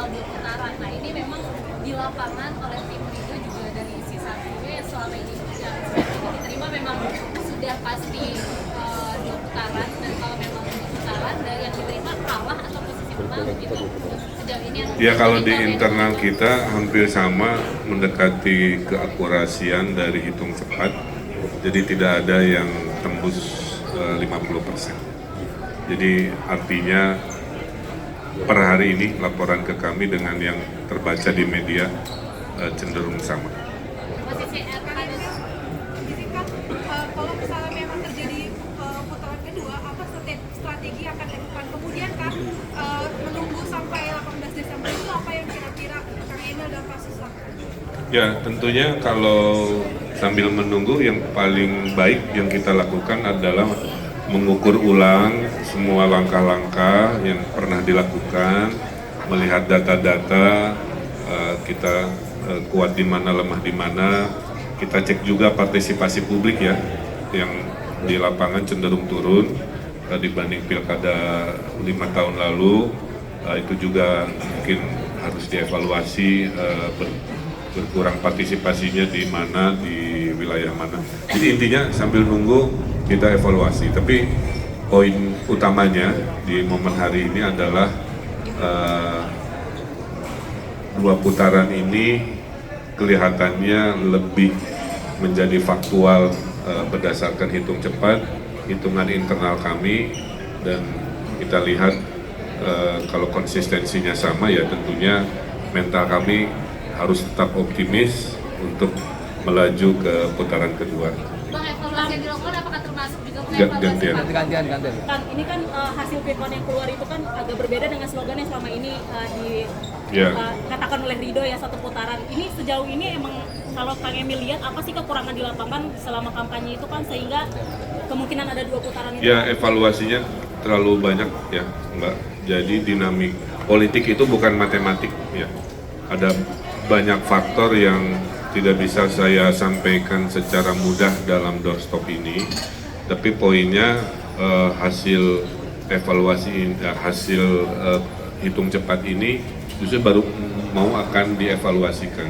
minimal 2 putaran. Nah ini memang di lapangan oleh tim Liga juga dari sisa gue selama ini yang diterima memang sudah pasti 2 putaran, dan kalau memang 2 putaran dari yang diterima kalah atau posisi menang begitu sejauh ini yang ya kalau di internal kita hampir sama, mendekati keakurasian dari hitung cepat, jadi tidak ada yang tembus 50%. Jadi artinya per hari ini laporan ke kami dengan yang terbaca di media cenderung sama. posisi Kalau misalnya memang terjadi putaran kedua, apa strategi yang akan dilakukan? Kemudian kan menunggu sampai 18 Desember itu apa yang kira-kira Kang Emil dan Pak Sus lakukan? Ya tentunya kalau sambil menunggu, yang paling baik yang kita lakukan adalah mengukur ulang semua langkah-langkah yang pernah dilakukan, melihat data-data kita kuat di mana, lemah di mana. Kita cek juga partisipasi publik ya, yang di lapangan cenderung turun dibanding pilkada 5 tahun lalu. Itu juga mungkin harus dievaluasi, berkurang partisipasinya di mana, di wilayah mana. Jadi intinya sambil nunggu kita evaluasi. Tapi poin utamanya di momen hari ini adalah 2 putaran ini kelihatannya lebih menjadi faktual berdasarkan hitung cepat, hitungan internal kami, dan kita lihat kalau konsistensinya sama ya tentunya mental kami harus tetap optimis untuk melaju ke putaran kedua. Bang, evaluasi yang dilakukan apakah termasuk juga Gantian. Gantian. Kan ini kan hasil quick count yang keluar itu kan agak berbeda dengan slogan yang selama ini dikatakan oleh Ridho ya, 1 putaran. Ini sejauh ini emang kalau Kang Emil lihat apa sih kekurangan di lapangan selama kampanye itu kan sehingga kemungkinan ada 2 putaran itu? Ya evaluasinya terlalu banyak ya Mbak. Jadi dinamik politik itu bukan matematik ya. Ada banyak faktor yang tidak bisa saya sampaikan secara mudah dalam doorstop ini. Tapi poinnya hasil evaluasi, hasil hitung cepat ini justru baru mau akan dievaluasikan,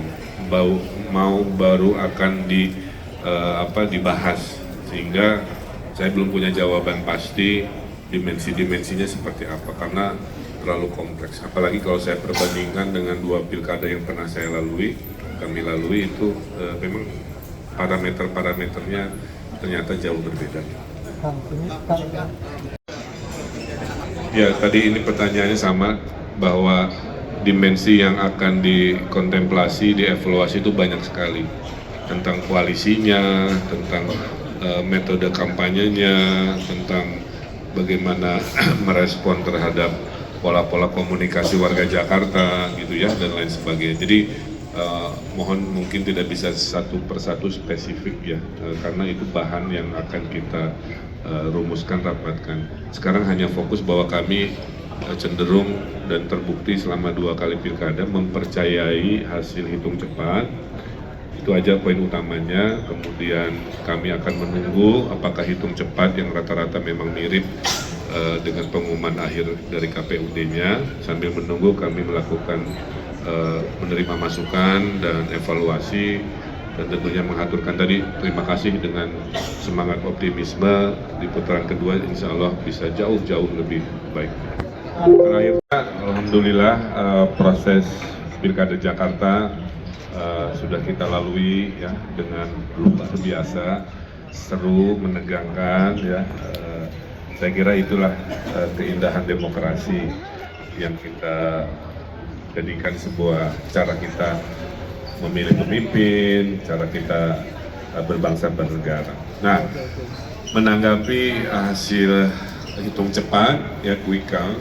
baru akan dibahas, sehingga saya belum punya jawaban pasti dimensi-dimensinya seperti apa karena terlalu kompleks. Apalagi kalau saya perbandingkan dengan 2 pilkada yang pernah kami lalui itu memang parameternya ternyata jauh berbeda. Ya tadi ini pertanyaannya sama, bahwa dimensi yang akan dikontemplasi, dievaluasi itu banyak sekali, tentang koalisinya, tentang metode kampanyenya, tentang bagaimana merespon terhadap pola-pola komunikasi warga Jakarta gitu ya, dan lain sebagainya. Jadi mohon mungkin tidak bisa satu persatu spesifik ya, karena itu bahan yang akan kita rumuskan, rapatkan. Sekarang hanya fokus bahwa kami cenderung dan terbukti selama 2 kali pilkada mempercayai hasil hitung cepat. Itu aja poin utamanya. Kemudian kami akan menunggu apakah hitung cepat yang rata-rata memang mirip dengan pengumuman akhir dari KPUD-nya. Sambil menunggu kami melakukan menerima masukan dan evaluasi, dan tentunya mengaturkan tadi terima kasih dengan semangat optimisme di putaran kedua, insya Allah bisa jauh-jauh lebih baik. Terakhirnya, alhamdulillah proses Pilkada Jakarta sudah kita lalui ya dengan luar biasa, seru, menegangkan ya. Saya kira itulah keindahan demokrasi yang kita jadikan sebuah cara kita memilih pemimpin, cara kita berbangsa bernegara. Nah, menanggapi hasil hitung cepat ya, quick count,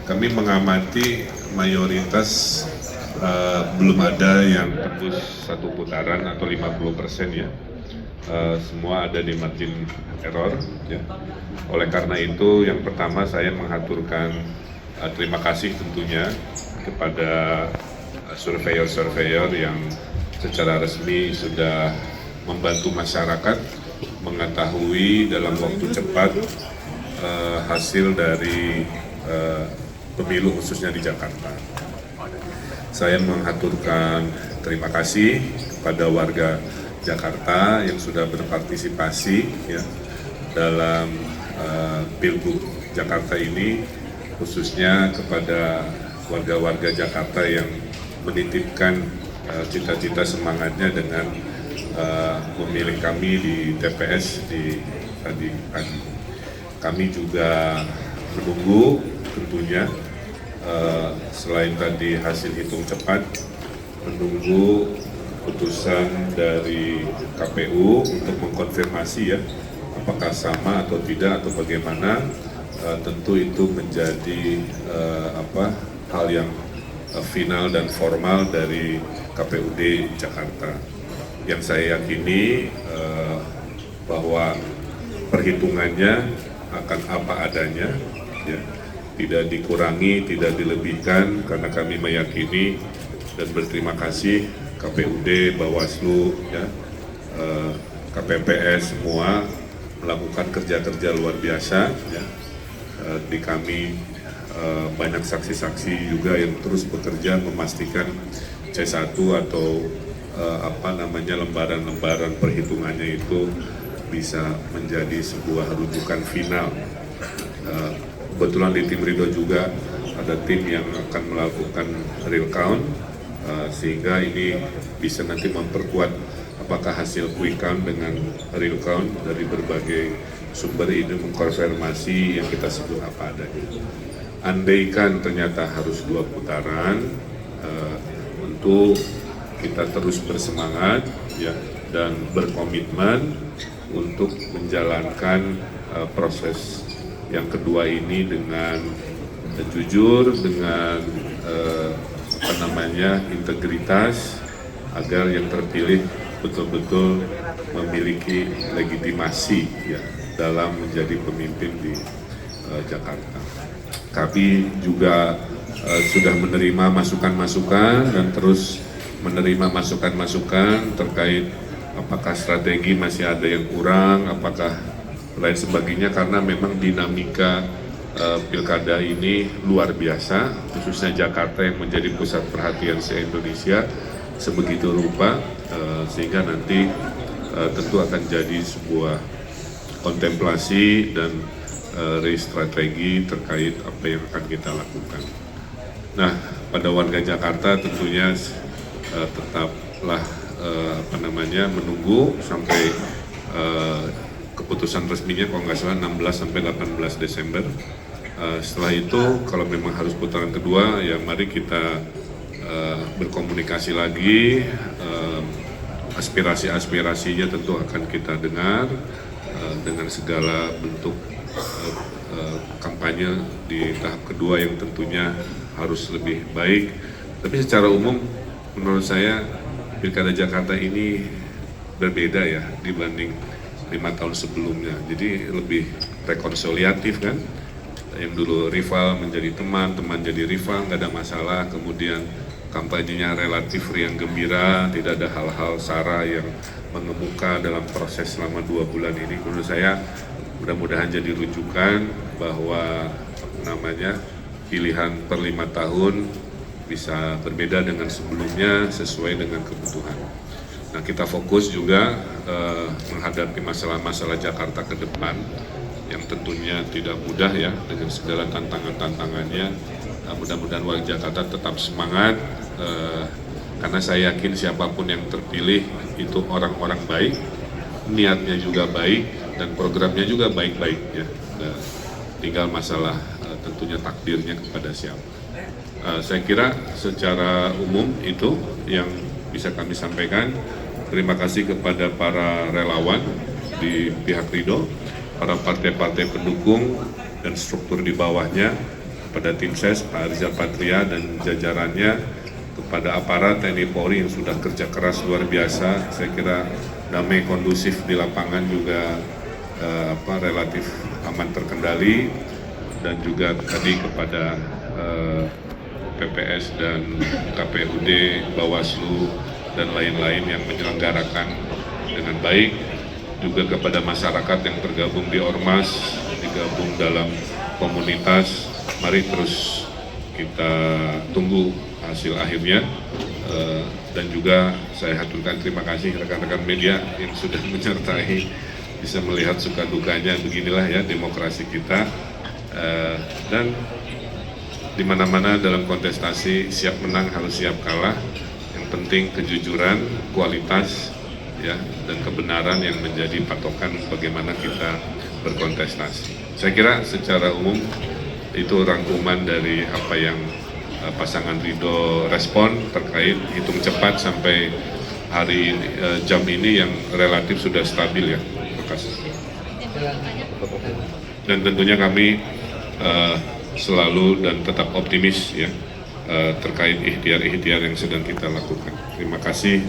kami mengamati mayoritas belum ada yang tembus 1 putaran atau 50% ya. Semua ada di margin error ya. Oleh karena itu yang pertama saya mengaturkan terima kasih tentunya kepada surveyor-surveyor yang secara resmi sudah membantu masyarakat mengetahui dalam waktu cepat hasil dari pemilu khususnya di Jakarta. Saya mengaturkan terima kasih kepada warga Jakarta yang sudah berpartisipasi ya dalam Pilgub Jakarta ini, khususnya kepada warga-warga Jakarta yang menitipkan cita-cita semangatnya dengan memilih kami di TPS di tadi pagi. Kami juga menunggu tentunya selain tadi hasil hitung cepat, menunggu putusan dari KPU untuk mengkonfirmasi ya apakah sama atau tidak atau bagaimana. Tentu itu menjadi hal yang final dan formal dari KPUD Jakarta. Yang saya yakini bahwa perhitungannya akan apa adanya, ya, tidak dikurangi, tidak dilebihkan, karena kami meyakini dan berterima kasih KPUD, Bawaslu, ya, KPPS semua melakukan kerja-kerja luar biasa. Ya. Di kami banyak saksi-saksi juga yang terus bekerja memastikan C1 atau lembaran-lembaran perhitungannya itu bisa menjadi sebuah rujukan final. Kebetulan di tim Ridho juga ada tim yang akan melakukan real count, sehingga ini bisa nanti memperkuat apakah hasil quick count dengan real count dari berbagai sumber ini mengkonfirmasi yang kita sebut apa adanya. Andaikan ternyata harus 2 putaran, untuk kita terus bersemangat ya dan berkomitmen untuk menjalankan proses yang kedua ini dengan jujur, dengan integritas, agar yang terpilih betul-betul memiliki legitimasi ya dalam menjadi pemimpin di Jakarta. Kami juga sudah menerima masukan-masukan dan terus menerima masukan-masukan terkait apakah strategi masih ada yang kurang, apakah lain sebagainya, karena memang dinamika pilkada ini luar biasa, khususnya Jakarta yang menjadi pusat perhatian se-Indonesia sebegitu rupa, sehingga nanti tentu akan jadi sebuah kontemplasi dan strategi terkait apa yang akan kita lakukan. Nah, pada warga Jakarta tentunya tetaplah menunggu sampai keputusan resminya, kalau nggak salah 16 sampai 18 Desember. Setelah itu kalau memang harus putaran kedua, ya mari kita berkomunikasi lagi, aspirasi-aspirasinya tentu akan kita dengar dengan segala bentuk kampanye di tahap kedua yang tentunya harus lebih baik. Tapi secara umum menurut saya Pilkada Jakarta ini berbeda ya dibanding 5 tahun sebelumnya. Jadi lebih rekonsiliatif kan. Yang dulu rival menjadi teman, teman jadi rival, nggak ada masalah. Kemudian kampanyenya relatif riang gembira, tidak ada hal-hal sara yang mengemuka dalam proses selama 2 bulan ini. Menurut saya mudah-mudahan jadi rujukan bahwa pilihan per 5 tahun bisa berbeda dengan sebelumnya sesuai dengan kebutuhan. Nah, kita fokus juga menghadapi masalah-masalah Jakarta ke depan yang tentunya tidak mudah ya dengan segala tantangan-tantangannya. Mudah-mudahan warga Jakarta tetap semangat, karena saya yakin siapapun yang terpilih itu orang-orang baik, niatnya juga baik, dan programnya juga baik-baik ya. Tinggal masalah tentunya takdirnya kepada siapa. Saya kira secara umum itu yang bisa kami sampaikan. Terima kasih kepada para relawan di pihak Ridho, para partai-partai pendukung dan struktur di bawahnya, kepada tim SES, Pak Rizal Patria dan jajarannya, kepada aparat TNI Polri yang sudah kerja keras luar biasa. Saya kira damai kondusif di lapangan juga relatif aman terkendali, dan juga tadi kepada PPS dan KPUD, Bawaslu dan lain-lain yang menyelenggarakan dengan baik, juga kepada masyarakat yang tergabung di Ormas, digabung dalam komunitas. Mari terus kita tunggu hasil akhirnya. Dan juga saya haturkan terima kasih rekan-rekan media yang sudah menyertai, bisa melihat suka dukanya. Beginilah ya demokrasi kita, dan di mana-mana dalam kontestasi siap menang harus siap kalah. Yang penting kejujuran, kualitas ya, dan kebenaran yang menjadi patokan bagaimana kita berkontestasi. Saya kira secara umum itu rangkuman dari apa yang pasangan Ridho respon terkait hitung cepat sampai hari jam ini yang relatif sudah stabil ya. Terima kasih. Dan tentunya kami selalu dan tetap optimis ya terkait ikhtiar-ikhtiar yang sedang kita lakukan. Terima kasih.